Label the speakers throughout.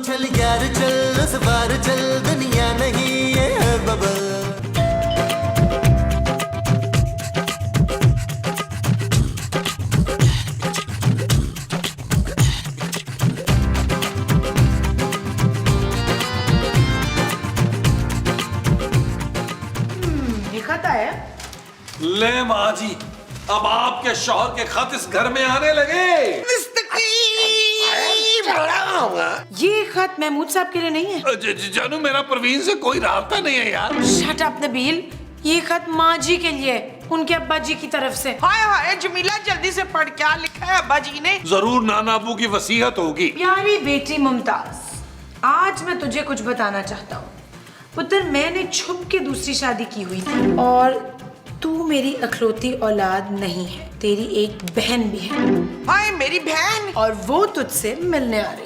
Speaker 1: चल यार चल, उस बार चल, दुनिया नहीं ये है बबल।
Speaker 2: ले माँ जी, अब आपके शौहर के खत इस घर में आने लगे।
Speaker 3: ये खत महमूद साहब के लिए नहीं है।
Speaker 2: जानू, मेरा परवीन से कोई रास्ता नहीं है यार।
Speaker 3: शट अप नबील, ये खत माँ जी के लिए, उनके अब्बा जी की तरफ से।
Speaker 4: हाय हाय जमीला, जल्दी से पढ़, क्या लिखा है अब्बा जी ने?
Speaker 2: जरूर नाना अबू की वसीयत होगी।
Speaker 3: प्यारी बेटी मुमताज, आज मैं तुझे कुछ बताना चाहता हूँ। पुत्र, मैंने छुप के दूसरी शादी की हुई थी और तू मेरी अखलौती औलाद नहीं है, तेरी एक बहन भी है।
Speaker 4: हाय मेरी बहन,
Speaker 3: और वो तुझसे मिलने आ रही है।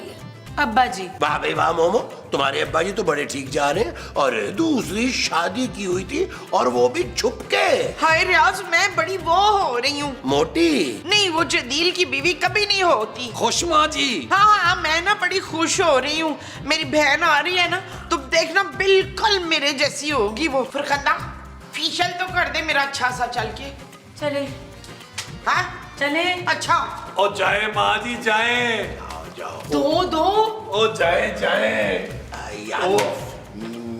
Speaker 3: अब्बा जी।
Speaker 5: वाह भाई वाह मोमो, तुम्हारे अब्बा जी तो बड़े ठीक जा रहे हैं। और दूसरी शादी की हुई थी और वो भी छुप के।
Speaker 4: हाय रियाज, मैं बड़ी वो हो रही हूँ।
Speaker 5: मोटी?
Speaker 4: नहीं, वो जदील की बीवी कभी नहीं होती।
Speaker 2: खुश माँ जी।
Speaker 4: हाँ हाँ, मैं ना बड़ी खुश हो रही हूँ। मेरी बहन आ रही है ना, तुम देखना बिल्कुल मेरे जैसी होगी वो। फरखंदा फेशियल तो कर दे मेरा अच्छा सा चल के।
Speaker 3: चले।
Speaker 4: हाँ
Speaker 3: चले।
Speaker 4: अच्छा।
Speaker 2: और जाए माँ जी जाए।
Speaker 3: दो दो।
Speaker 2: ओ जाए जाए।
Speaker 5: यार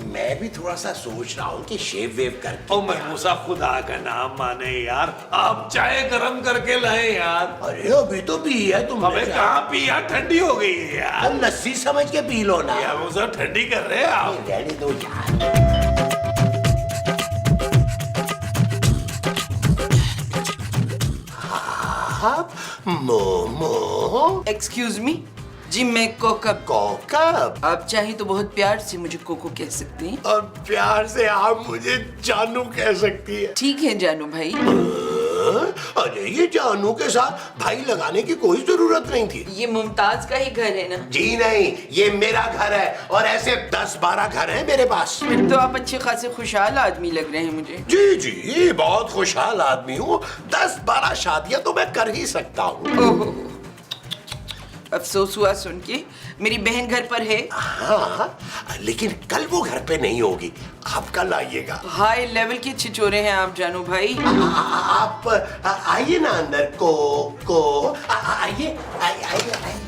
Speaker 5: मैं भी थोड़ा सा सोच रहा हूँ कि शेव वेव करके।
Speaker 2: ओ महमूसा, खुदा का नाम माने यार, आप चाय गरम करके लाए यार।
Speaker 5: अरे अभी तो पी है तुमने।
Speaker 2: अबे कहाँ पी यार, ठंडी हो गई है यार।
Speaker 5: लस्सी समझ के पी लो ना।
Speaker 2: यार वो सब ठंडी कर रहे हैं आप।
Speaker 5: रहने दो यार। मोमो।
Speaker 4: एक्सक्यूज मी जी, मैं कोकब।
Speaker 5: कोकब?
Speaker 4: आप चाहे तो बहुत प्यार से मुझे कोको कह सकती हैं।
Speaker 5: और प्यार से आप मुझे जानू कह सकती है।
Speaker 4: ठीक है जानू भाई।
Speaker 5: अरे ये जानू के साथ भाई लगाने की कोई जरूरत नहीं थी।
Speaker 4: ये मुमताज का ही घर है ना?
Speaker 5: जी नहीं, ये मेरा घर है और ऐसे 10-12 घर हैं मेरे पास।
Speaker 4: फिर तो आप अच्छे खासे खुशहाल आदमी लग रहे हैं मुझे।
Speaker 5: जी जी, बहुत खुशहाल आदमी हूँ। 10-12 शादियां तो मैं कर ही सकता हूँ।
Speaker 4: ओहो, अफसोस हुआ सुन के। मेरी बहन घर पर है।
Speaker 5: हाँ, लेकिन कल वो घर पे नहीं होगी। आप कल आइएगा।
Speaker 4: हाई लेवल के छिचोरे हैं आप जानू भाई।
Speaker 5: आप आइए ना अंदर। आइए आइए।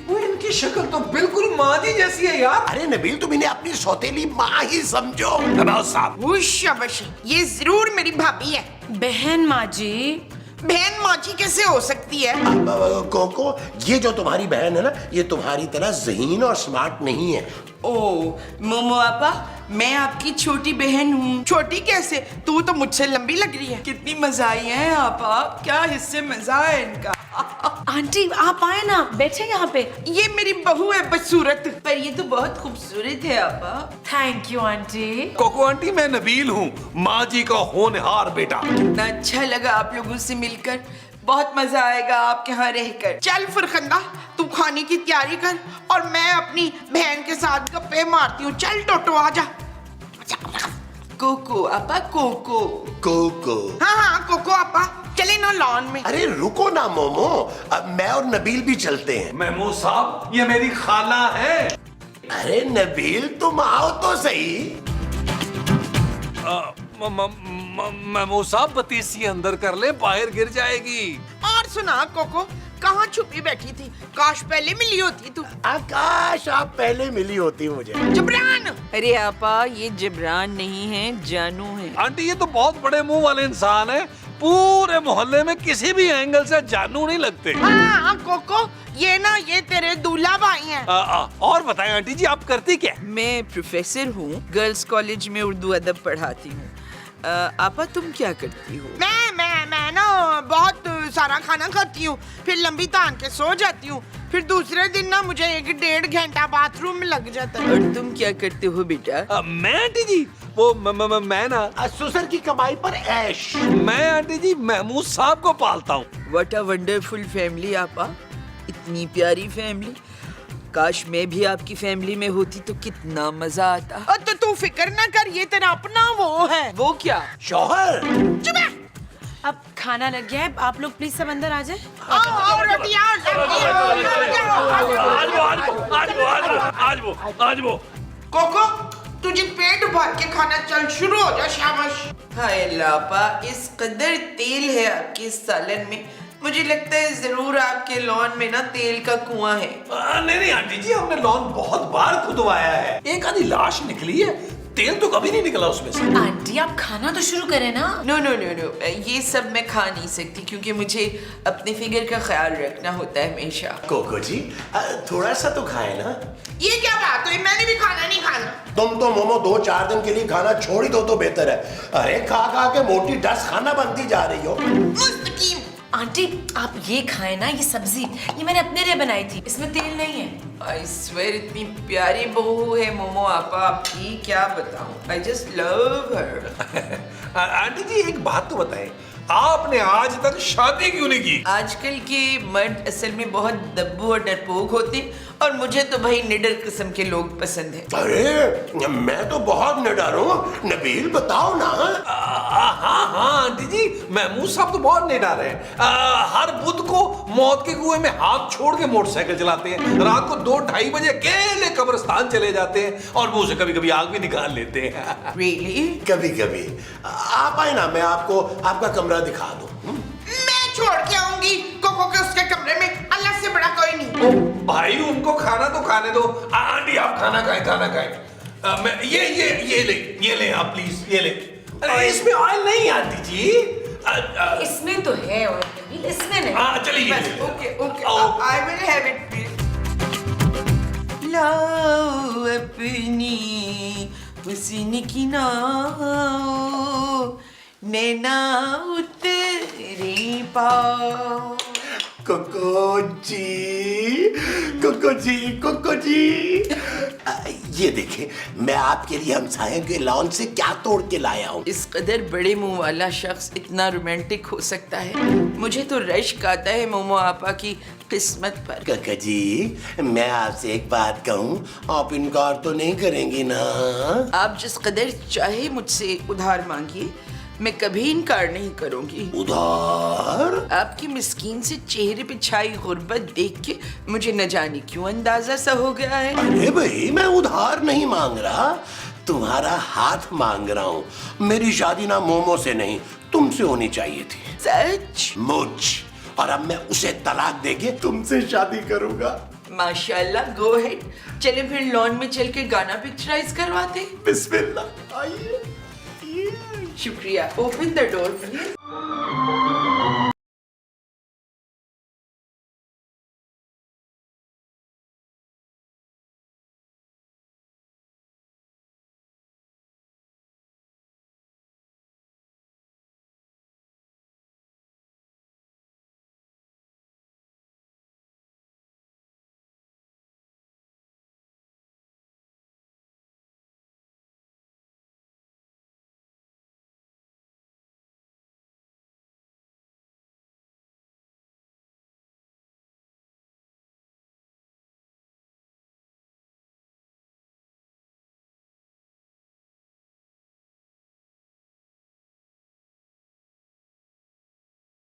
Speaker 2: वो इनकी शक्ल तो बिल्कुल माँ जी जैसी है यार।
Speaker 5: अरे नबील, तुम इन्हें अपनी सौतेली माँ ही समझो। साहब,
Speaker 4: ये जरूर मेरी भाभी है।
Speaker 3: बहन माँ जी।
Speaker 4: बहन माँ जी कैसे हो सकती है?
Speaker 5: कोको, ये जो तुम्हारी बहन है ना, ये तुम्हारी तरह ज़हीन और स्मार्ट नहीं है।
Speaker 4: ओ मोमो आपा, मैं आपकी छोटी बहन हूँ। छोटी कैसे? तू तो मुझसे लंबी लग रही है। कितनी मजा आई है आपा, क्या हिस्से मजा है इनका।
Speaker 3: आंटी आप आए ना, बैठे यहाँ पे।
Speaker 4: ये मेरी बहू है बदसूरत, पर ये तो बहुत खूबसूरत है आपा।
Speaker 3: Thank you aunty.
Speaker 2: Coco aunty, मैं नबील हूँ, माँ जी का होनहार बेटा।
Speaker 4: कितना अच्छा लगा आप लोगों से मिलकर। बहुत मजा आएगा आपके यहाँ रहकर। चल फरखंदा, तू खाने की तैयारी कर और मैं अपनी बहन के साथ गप्पे मारती हूँ। चल टोटो आजा। कोको आपा, कोको।
Speaker 5: कोको?
Speaker 4: हाँ हाँ कोको आपा, चले ना लॉन में।
Speaker 5: अरे रुको ना मोमो, अब मैं और नबील भी चलते हैं।
Speaker 2: महमूद साहब, ये मेरी खाला है।
Speaker 5: अरे नबील, तुम आओ तो सही।
Speaker 2: महमूद साहब, बतीसी अंदर कर ले, बाहर गिर जाएगी।
Speaker 4: और सुना कोको, कहाँ छुपी बैठी थी? काश पहले मिली होती तू।
Speaker 5: आकाश, आप पहले मिली होती मुझे।
Speaker 4: जबरान। अरे आपा, ये जबरान नहीं है, जानू है।
Speaker 2: आंटी, ये तो बहुत बड़े मुंह वाले इंसान है। पूरे मोहल्ले में किसी भी एंगल से जानू नहीं लगते।
Speaker 4: हाँ कोको, ये तेरे दूल्हा भाई हैं।
Speaker 2: और बताएं आंटी जी, आप करती क्या?
Speaker 4: मैं प्रोफेसर हूँ, गर्ल्स कॉलेज में उर्दू अदब पढ़ाती हूँ। आपा तुम क्या करती हो? मैं ना बहुत सारा खाना खाती हूँ, फिर लंबी तान के सो जाती हूँ, फिर दूसरे दिन ना मुझे 1-1.5 घंटा बाथरूम में लग जाता है। और तुम क्या करते हो बेटा?
Speaker 2: मैं आंटी जी, वो मैं ना,
Speaker 5: ससुर की कमाई पर ऐश।
Speaker 2: मैं आंटी जी महमूद साहब को पालता हूँ।
Speaker 4: व्हाट अ वंडरफुल फैमिली आपा, इतनी प्यारी फैमिली। काश मैं भी आपकी फैमिली में होती तो कितना मजा आता।
Speaker 6: तो तू फिक्र ना कर, ये तेरा अपना वो है।
Speaker 4: वो क्या?
Speaker 5: शौहर।
Speaker 3: अब खाना लग गया है, आप लोग प्लीज सब अंदर आ जाए।
Speaker 6: आओ रोटियां,
Speaker 2: आज वो
Speaker 6: कोको तुझे पेट भर के खाना, चल शुरू हो जा। शाबाश।
Speaker 4: हाय लापा, इस कदर तेल है आपके इस सालन में, मुझे लगता है जरूर आपके लॉन में ना तेल का कुआं है।
Speaker 2: नहीं आंटी जी, हमने लॉन बहुत बार खुदवाया है, एक आधी लाश निकली है, तेल तो कभी नहीं निकला उसमें से।
Speaker 3: आंटी आप खाना तो शुरू करें ना।
Speaker 4: नो नो नो नो, ये सब मैं खा नहीं सकती क्योंकि मुझे अपने फिगर का ख्याल रखना होता है हमेशा।
Speaker 5: कोको जी थोड़ा सा तो खाए ना।
Speaker 6: ये क्या बात हुई? मैंने भी खाना नहीं खाना।
Speaker 5: तुम तो मोमो 2-4 दिन के लिए खाना छोड़ ही दो तो बेहतर है। अरे खा खा के मोटी डस खाना बनती जा रही हो।
Speaker 6: मुस्तकीम।
Speaker 3: आंटी आप ये खाएं ना, ये सब्जी ये मैंने अपने लिए बनाई थी, इसमें तेल नहीं है।
Speaker 4: आई स्वेयर इतनी प्यारी बहू है मोमो आपा आपकी, क्या बताऊं। I just love her.
Speaker 2: Aunty ji एक बात तो बताएं, आपने आज तक शादी क्यों नहीं की?
Speaker 4: आजकल के मर्द असल में बहुत दब्बू और डरपोक होते और मुझे तो भाई निडर किस्म के लोग पसंद हैं।
Speaker 5: अरे मैं तो बहुत निडर हूँ। नबील बताओ ना।
Speaker 2: हाँ आंटी जी, महमूद साहब तो बहुत निडर हैं। हर बुध को मौत के कुएं में हाथ छोड़ के मोटरसाइकिल चलाते हैं, रात को 2-2:30 बजे अकेले कब्रिस्तान चले जाते हैं और मुंह से कभी कभी आग भी निकाल लेते हैं।
Speaker 4: Really?
Speaker 5: कभी कभी आप आए ना, मैं आपको आपका कमरा दिखा दूँ।
Speaker 6: मैं छोड़ के आऊंगी कोको के उसके कमरे में, अल्लाह से बड़ा कोई नहीं।
Speaker 2: भाई उनको खाना तो खाने दो। आंटी आप खाना खाएं। मैं ये ले आप प्लीज, ये ले। अरे इसमें ऑयल नहीं आंटी जी।
Speaker 3: इसमें तो है ऑयल, इसमें नहीं।
Speaker 2: हाँ चलिए।
Speaker 4: Okay okay, I will have it please. लाओ अपनी हुस्न की नाव, नैना उतरे पाओ।
Speaker 5: कोको जी, कोको जी, कोको जी। ये देखिए, मैं आपके लिए हमसाये के लॉन से क्या तोड़ के लाया हूँ।
Speaker 4: इस कदर बड़े मुंह वाला शख्स इतना रोमांटिक हो सकता है, मुझे तो रश्क आता है मोमो आपा की किस्मत पर।
Speaker 5: कोको जी, मैं आपसे एक बात कहूँ, आप इनकार तो नहीं करेंगी ना?
Speaker 4: आप जिस कदर चाहे मुझसे उधार मांगिए, मैं कभी इनकार नहीं करूंगी।
Speaker 5: उधार?
Speaker 4: आपकी मिस्कीन से चेहरे पे छाई गुर्बत देख के मुझे न जाने क्यों अंदाजा सा हो गया है।
Speaker 5: अरे भाई, मैं उधार नहीं मांग रहा, तुम्हारा हाथ मांग रहा हूँ। मेरी शादी ना मोमो से नहीं, तुमसे होनी चाहिए थी।
Speaker 4: सच?
Speaker 5: मुझ, और अब मैं उसे तलाक देके तुमसे शादी करूंगा।
Speaker 4: माशाल्लाह, गो हेड। चले फिर लॉन में चल के गाना पिक्चराइज करवाते।
Speaker 5: बिस्मिल्लाह, आइए।
Speaker 4: शुक्रिया। Open the door please.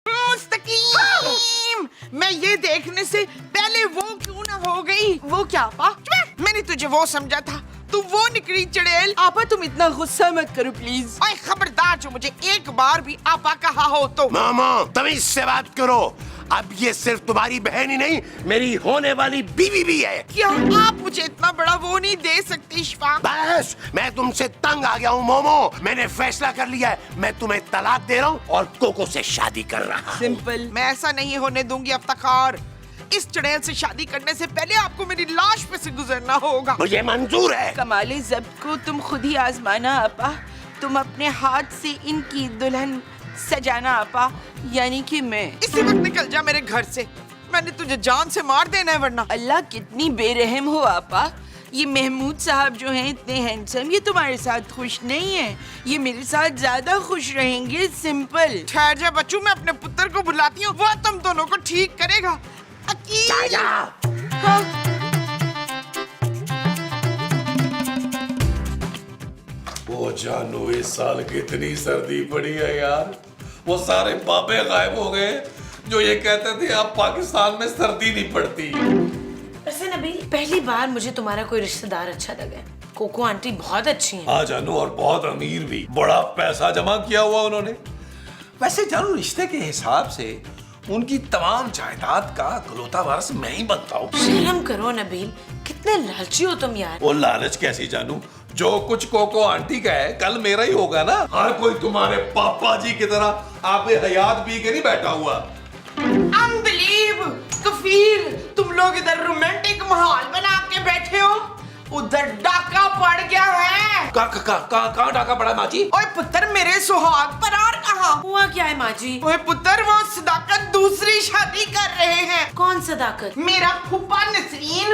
Speaker 6: Mustaqeem, मैं ये देखने से पहले वो क्यों ना हो गई। वो क्या आपा? मैंने तुझे वो समझा था, तू वो निकली चड़ेल।
Speaker 4: आपा तुम इतना गुस्सा मत करो प्लीज।
Speaker 6: ओए खबरदार, जो मुझे एक बार भी आपा कहा हो तो।
Speaker 5: मामा, तमीज से बात करो। अब ये सिर्फ तुम्हारी बहन ही नहीं, मेरी होने वाली बीवी भी है।
Speaker 6: क्या आप मुझे इतना बड़ा वो नहीं दे सकती शिफा?
Speaker 5: बस, मैं तुमसे तंग आ गया हूँ मोमो। मैंने फैसला कर लिया है, मैं तुम्हें तलाक दे रहा हूँ और कोको से शादी कर रहा हूँ।
Speaker 4: सिंपल।
Speaker 6: मैं ऐसा नहीं होने दूंगी अफ्ताखार। इस चड़ेल से शादी करने से पहले आपको मेरी लाश पे से गुजरना होगा।
Speaker 5: मुझे मंजूर है।
Speaker 4: कमाले ज़ब्त को तुम खुद ही आजमाना आपा। तुम अपने हाथ से इनकी दुल्हन सजाना आपा, यानी कि मैं।
Speaker 6: इसी वक्त निकल जा मेरे घर से, मैंने तुझे जान से मार देना है वरना।
Speaker 4: अल्लाह कितनी बेरहम हो आपा, ये महमूद साहब जो हैं इतने हैंडसम, ये तुम्हारे साथ खुश नहीं है, ये मेरे साथ ज्यादा खुश रहेंगे। सिंपल।
Speaker 6: ठहर जा बच्चू, मैं अपने पुत्र को बुलाती हूँ, वो तुम दोनों को ठीक करेगा। अकील। हाँ।
Speaker 2: वो जानू इस साल कितनी सर्दी पड़ी है यार। वो सारे बाबे गायब हो गए जो ये कहते थे अब पाकिस्तान में सर्दी नहीं पड़ती।
Speaker 3: वैसे नबील, पहली बार मुझे तुम्हारा कोई रिश्तेदार अच्छा लगा। कोको आंटी बहुत अच्छी हैं।
Speaker 2: हाँ जानू, और बहुत अमीर भी, बड़ा पैसा जमा किया हुआ उन्होंने। वैसे जानू, रिश्ते के हिसाब से उनकी तमाम जायदाद का इकलौता वारिस मैं ही बनता हूँ।
Speaker 3: शर्म करो नबील, कितने लालची हो तुम यार।
Speaker 2: वो लालच कैसी जानू, जो कुछ कोको आंटी का है कल मेरा ही होगा ना। हर कोई तुम्हारे पापा जी की तरह आबे हयात पी के नहीं बैठा हुआ।
Speaker 6: अनबिलीव कफील, तुम लोग इधर रोमांटिक माहौल बना के बैठे हो, उधर डाका पड़ गया है।
Speaker 2: कहाँ डाका पड़ा माँ जी?
Speaker 6: ओए पुत्र, मेरे सुहाग पर और कहाँ
Speaker 3: हुआ क्या है माँ जी?
Speaker 6: ओए पुत्र, वो सदाकत दूसरी शादी कर रहे हैं।
Speaker 3: कौन सदाकत?
Speaker 6: मेरा फूफा नसरीन।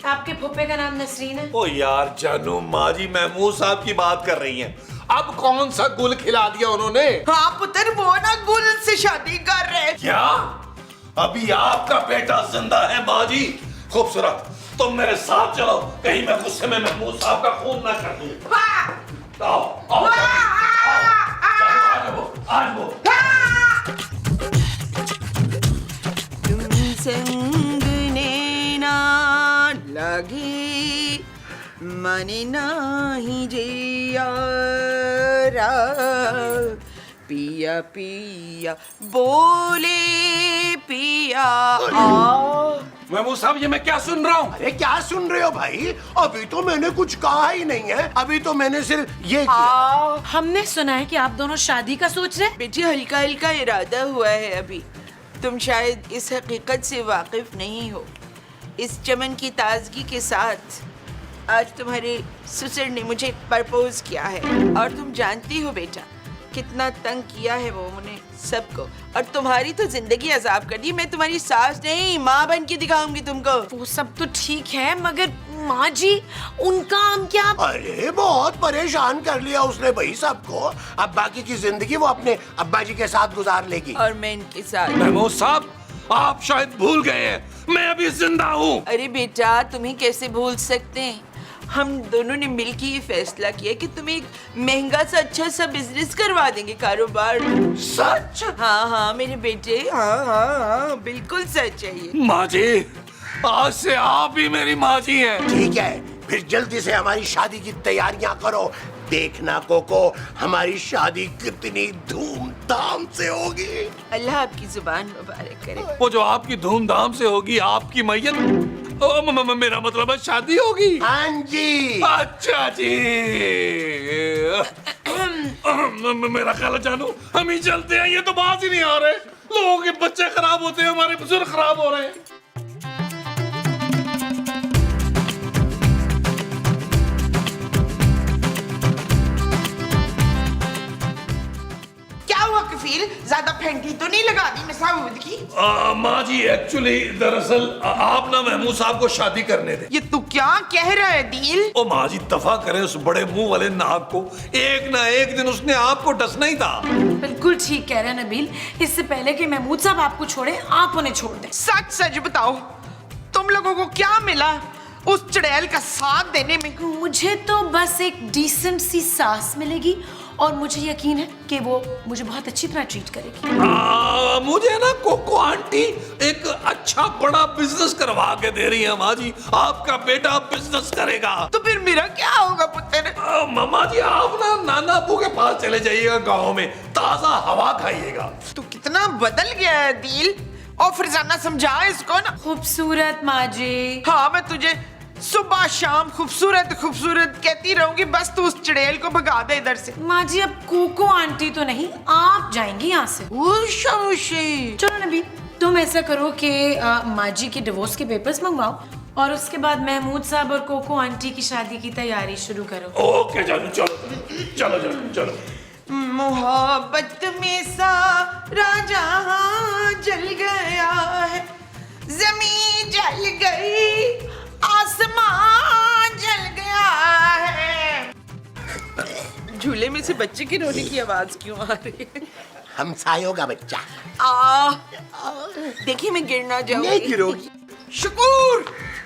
Speaker 3: आपके फुप्पे का नाम नसरीन है?
Speaker 2: ओ यार जानू, माँ जी महमूद साहब की बात कर रही हैं। अब कौन सा गुल खिला दिया उन्होंने?
Speaker 6: हाँ पुत्र, वो ना गुल से शादी कर रहे हैं।
Speaker 2: क्या अभी आपका बेटा जिंदा है माँ जी? खूबसूरत, तुम मेरे साथ चलो, कहीं मैं गुस्से में महमूद साहब का खून ना कर दूं। आओ, आओ, आज वो
Speaker 4: तुम संग नैना लगी मन नाही जिया पिया पिया बोले पिया।
Speaker 2: महमूद साहब, ये मैं क्या सुन रहा हूँ?
Speaker 5: अरे क्या सुन रहे हो भाई? अभी तो मैंने कुछ कहा ही नहीं है, अभी तो मैंने सिर्फ ये किया।
Speaker 3: हमने सुना है कि आप दोनों शादी का सोच रहे हैं।
Speaker 4: बेटी, हल्का हल्का इरादा हुआ है अभी। तुम शायद इस हकीकत से वाकिफ नहीं हो। इस चमन की ताजगी के साथ आज तुम्हारे ससुर ने मुझे प्रपोज किया है, और तुम जानती हो बेटा कितना तंग किया है वो उन्होंने सबको, और तुम्हारी तो जिंदगी अजाब कर दी। मैं तुम्हारी सास नहीं, माँ बन के दिखाऊंगी तुमको।
Speaker 3: वो सब तो ठीक है, मगर माँ जी उनका हम क्या?
Speaker 5: अरे बहुत परेशान कर लिया उसने भाई सबको। अब बाकी की जिंदगी वो अपने अब्बा जी के साथ गुजार लेगी।
Speaker 4: और मैं इनके साथ।
Speaker 2: महमूद साहब, आप शायद भूल गए हैं, मैं अभी जिंदा हूँ।
Speaker 4: अरे बेटा, तुम्हें कैसे भूल सकते हैं? हम दोनों ने मिलकर ये फैसला किया कि तुम्हें एक महंगा सा अच्छा सा बिजनेस करवा देंगे, कारोबार।
Speaker 2: सच?
Speaker 4: हाँ हाँ मेरे बेटे, हाँ हाँ हाँ बिल्कुल सच है ये।
Speaker 2: माँ जी, आज से आप ही मेरी माँ जी हैं।
Speaker 5: ठीक है, फिर जल्दी से हमारी शादी की तैयारियां करो। देखना कोको, हमारी शादी कितनी धूमधाम से होगी।
Speaker 4: अल्लाह आपकी जुबान मुबारक करे।
Speaker 2: वो जो आपकी धूमधाम से होगी, आपकी मैयत, मेरा मतलब है शादी होगी।
Speaker 5: हाँ जी।
Speaker 2: अच्छा जी। मेरा ख्याल है जानू, हम ही चलते हैं, ये तो बात ही नहीं आ रहे। लोगों के बच्चे खराब होते हैं, हमारे बुजुर्ग खराब हो रहे हैं।
Speaker 6: क्या हुआ कफील, ज्यादा फेंटी तो नहीं लगा दी मसाऊद की?
Speaker 2: माँ जी, एक्चुअली दरअसल आप ना महमूद साहब को शादी करने दे।
Speaker 6: ये तू क्या कह रहा है दिल?
Speaker 2: ओ माँ जी, दफा करें उस बड़े मुंह वाले नाग को, एक ना एक दिन उसने आपको डसना ही था।
Speaker 3: बिल्कुल ठीक कह रहे हैं नबील। इससे पहले कि महमूद साहब आपको छोड़े, आप उन्हें छोड़ दें।
Speaker 6: सच सच बताओ, तुम लोगों को क्या मिला उस चुड़ैल का साथ देने में?
Speaker 3: मुझे तो बस एक डिसेंट सी सास मिलेगी, और मुझे यकीन है कि वो मुझे बहुत अच्छी तरह ट्रीट करेगी।
Speaker 2: मुझे ना कोको आंटी एक अच्छा बड़ा बिजनेस करवा के दे रही है माँ जी। आपका बेटा बिजनेस करेगा।
Speaker 6: तो फिर मेरा क्या होगा पुत्र?
Speaker 2: मामा जी, आप ना नाना अबू के पास चले जाइएगा, गाँव में ताजा हवा खाइएगा।
Speaker 6: तू कितना बदल गया है दिल। और फरजाना समझा इसको ना।
Speaker 3: खूबसूरत माँ जी।
Speaker 6: हाँ, मैं तुझे सुबह शाम खूबसूरत खूबसूरत कहती रहूंगी, बस तू उस चुड़ैल को भगा दे इधर से।
Speaker 3: माँ जी, अब कोको आंटी तो नहीं, आप जाएंगी यहाँ से। चलो नबी, तुम ऐसा करो कि माँ जी के डिवोर्स के पेपर्स मंगवाओ, और उसके बाद महमूद साहब और कोको आंटी की शादी की तैयारी शुरू करो।
Speaker 2: ओके जानू, चलो चलो चलो चलो।
Speaker 6: मोहब्बत में सारा जहां जल गया है, जमीन जल गई, आसमान
Speaker 4: गले में से बच्चे के रोने की आवाज क्यों आ रही है?
Speaker 5: हमसायों का बच्चा।
Speaker 4: देखिए मैं गिर ना
Speaker 5: नहीं
Speaker 4: जाऊंगी।
Speaker 5: गिरोगी।
Speaker 6: शकूर,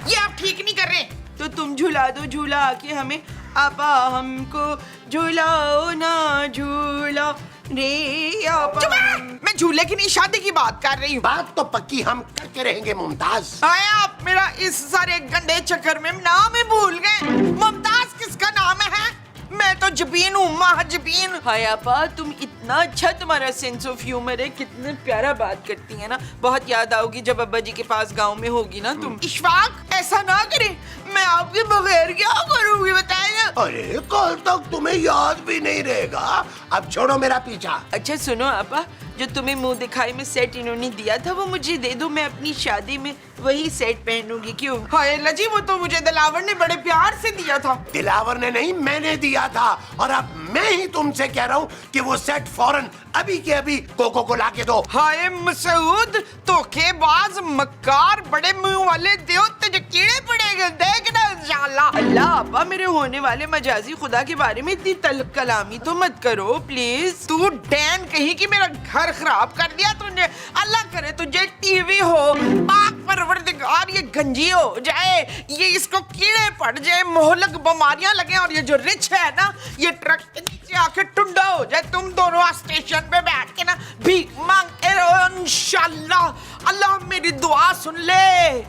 Speaker 6: ये आप ठीक नहीं कर रहे।
Speaker 4: तो तुम झूला दो झूला आके हमें। आपा हमको झूलाओ ना झूला रे आपा।
Speaker 6: चुप है! मैं झूले की नहीं शादी की बात कर रही हूँ।
Speaker 5: बात तो पक्की हम करके रहेंगे मुमताज।
Speaker 6: आए आप मेरा इस सारे गंदे चक्कर में नाम ही भूल गए। मुमताज किसका नाम है? मैं तो जबीन हूँ, महाजबीन।
Speaker 4: हाय आपा, तुम इतना अच्छा, तुम्हारा सेंस ऑफ ह्यूमर है, कितने प्यारा बात करती है ना। बहुत याद आओगी जब अब्बा जी के पास गांव में होगी ना तुम।
Speaker 6: इशफाक, ऐसा ना करे, मैं आपके बगैर क्या करूँगी बताइए।
Speaker 5: अरे कल तक तुम्हें याद भी नहीं रहेगा। अब छोड़ो मेरा पीछा।
Speaker 4: अच्छा सुनो आपा, जो तुम्हें मुंह दिखाई में सेट इन्होंने दिया था वो मुझे दे दो, मैं अपनी शादी में वही सेट पहनूंगी। क्यों?
Speaker 6: हाय लजी, वो तो मुझे दिलावर ने बड़े प्यार से दिया था।
Speaker 5: दिलावर ने नहीं, मैंने दिया था। और अब मैं ही तुमसे कह रहा हूँ कि वो सेट फौरन अभी के अभी कोको को ला के दो।
Speaker 6: हाय मसूद, धोखेबाज, मक्कार, बड़े मुंह वाले देव, तुझे कीड़े पड़ेंगे, देखना इंशाल्लाह।
Speaker 4: अल्लाह आपा, मेरे होने वाले मजाजी खुदा के बारे में इतनी तलब कलामी तो मत करो प्लीज।
Speaker 6: तू डैन कहीं कि मेरा घर खराब कर दिया तूने। अल्लाह करे तुझे टीवी हो, पाक परवरदिगार ये गंजी हो जाए, ये इसको कीड़े पड़ जाए, मोहलक बीमारियां लगे, और ये जो रिच है ना, ये ट्रक के नीचे आके टुंडा हो जाए। तुम दोनों स्टेशन पे बैठ के ना भीख मांगते रहो इंशाल्लाह। अल्लाह मेरी दुआ सुन ले।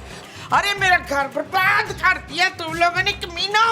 Speaker 6: अरे मेरा घर बर्बाद कर दिया तुम लोगों ने, कमीना।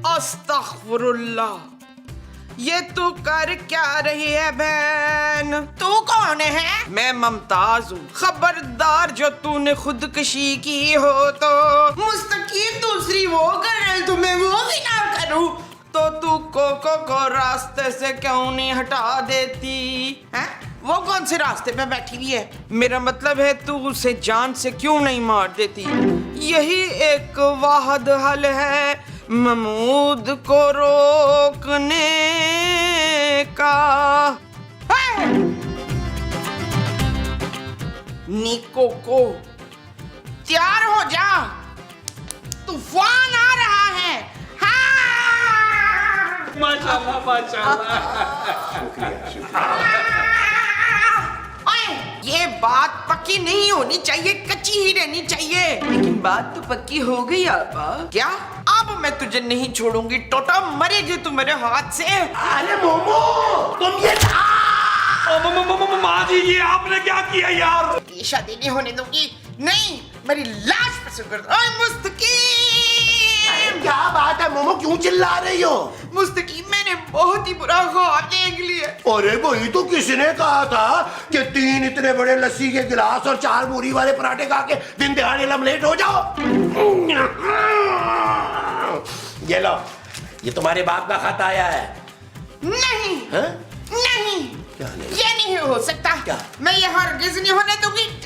Speaker 6: अस्तगफुरुल्लाह, ये तू कर क्या रही है बहन? तू कौन है? मैं मुमताज हूँ। खबरदार जो तूने खुदकशी की हो तो मुस्तकीम दूसरी वो कर रही, तो मैं वो भी ना करूँ। तो तू कोको को रास्ते से क्यों नहीं हटा देती है? वो कौन से रास्ते पे बैठी हुई है? मेरा मतलब है तू उसे जान से क्यों नहीं मार देती? यही एक वाहिद हल है महमूद को रोकने का। निको को तैयार हो जा, तूफान आ रहा है। हाँ!
Speaker 2: माशाल्लाह माशाल्लाह।
Speaker 6: ये बात पक्की नहीं होनी चाहिए, कच्ची ही रहनी चाहिए।
Speaker 4: लेकिन बात तो पक्की हो गई आपा।
Speaker 6: क्या? अब मैं तुझे नहीं छोड़ूंगी टोटो, मरेगी तू मेरे हाथ से।
Speaker 5: अरे मोमो, तुम ये
Speaker 2: माँ जी, ये आपने क्या किया यार?
Speaker 6: ये शादी नहीं होने दूंगी। नहीं, मेरी लाश पे सुकर दो। ओए मुस्तकीम,
Speaker 5: क्या बात है मोमो, क्यों चिल्ला रही हो?
Speaker 6: मुस्तकीम, मैंने बहुत ही बुरा ख्वाब देख लिया।
Speaker 5: अरे वही तो किसने कहा था कि 3 इतने बड़े लस्सी के गिलास और 4 मूरी वाले पराठे खा के दिन दिहाड़े लमलेट हो जाओ। ये लो, ये तुम्हारे बाप का खत आया है।
Speaker 6: नहीं
Speaker 5: हा?
Speaker 6: नहीं,
Speaker 5: क्या नहीं?
Speaker 6: ये नहीं हो सकता।
Speaker 5: क्या?
Speaker 6: मैं ये हरगिज नहीं होने दूंगी।